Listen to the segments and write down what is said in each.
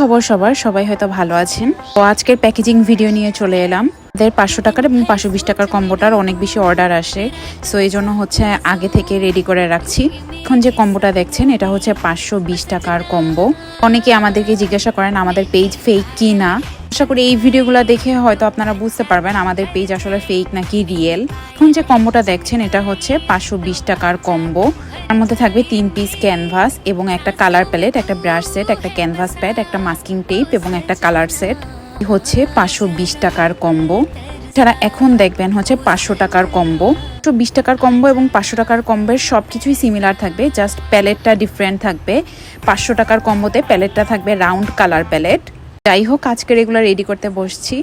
খবর সবার, সবাই হয়তো ভালো আছেন। তো আজকের প্যাকেজিং ভিডিও নিয়ে চলে এলাম। আমাদের 500 টাকার এবং 520 টাকার কম্বোটার অনেক বেশি অর্ডার আসে, সো এই জন্য হচ্ছে আগে থেকে রেডি করে রাখছি। এখন যে কম্বোটা দেখছেন এটা হচ্ছে 520 টাকার কম্বো। অনেকে আমাদেরকে জিজ্ঞাসা করেন আমাদের পেজ ফেক কি না। আশা করি এই ভিডিওগুলো দেখে হয়তো আপনারা বুঝতে পারবেন আমাদের পেজ আসলে ফেক নাকি রিয়েল। এখন যে কম্বোটা দেখছেন এটা হচ্ছে 520 টাকার কম্বো। তার মধ্যে থাকবে 3 পিস ক্যানভাস এবং একটা কালার প্যালেট, একটা ব্রাশ সেট, একটা ক্যানভাস প্যাড, একটা মাস্কিং টেপ এবং একটা কালার সেট। হচ্ছে 520 টাকার কম্বো। যারা এখন দেখবেন হচ্ছে 500 টাকার কম্বো। 120 টাকার কম্বো এবং 500 টাকার কম্বোর সব কিছুই সিমিলার থাকবে, জাস্ট প্যালেটটা ডিফারেন্ট থাকবে। 500 টাকার কম্বোতে প্যালেটটা থাকবে রাউন্ড কালার প্যালেট। যাই হোক, আজকে রেগুলার রেডি করতে বসছি।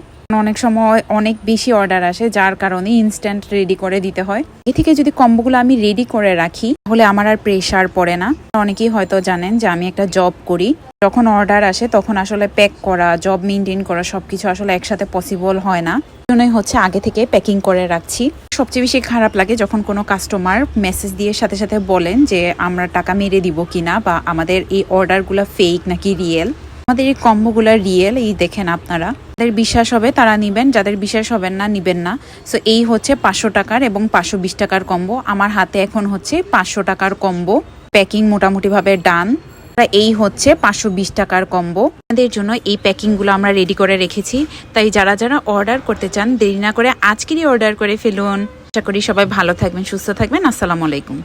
অনেক সময় অনেক বেশি অর্ডার আসে, যার কারণে ইনস্ট্যান্ট রেডি করে দিতে হয়। এ থেকে যদি কম্বোগুলো আমি রেডি করে রাখি তাহলে আমার আর প্রেশার পড়ে না। অনেকেই হয়তো জানেন যে আমি একটা জব করি। যখন অর্ডার আসে তখন আসলে প্যাক করা, জব মেনটেন করা সবকিছু আসলে একসাথে পসিবল হয় না। জন্যই হচ্ছে আগে থেকে প্যাকিং করে রাখছি। সবচেয়ে বেশি খারাপ লাগে যখন কোনো কাস্টমার মেসেজ দিয়ে সাথে সাথে বলেন যে আমরা টাকা মেরে দিব কিনা, বা আমাদের এই অর্ডারগুলো ফেক নাকি রিয়েল। আমাদের এই কম্বোগুলো রিয়েল, এই দেখেন আপনারা। যাদের বিশ্বাস হবে তারা নিবেন, যাদের বিশ্বাস হবে না নিবেন না। সো এই হচ্ছে 500 টাকার এবং 520 টাকার কম্বো। আমার হাতে এখন হচ্ছে 500 টাকার কম্বো। প্যাকিং মোটামুটিভাবে ডান। এই হচ্ছে 520 টাকার কম্বো। আমাদের জন্য এই প্যাকিংগুলো আমরা রেডি করে রেখেছি, তাই যারা যারা অর্ডার করতে চান দেরি না করে আজকেরই অর্ডার করে ফেলুন। আশা করি সবাই ভালো থাকবেন, সুস্থ থাকবেন। আসসালামু আলাইকুম।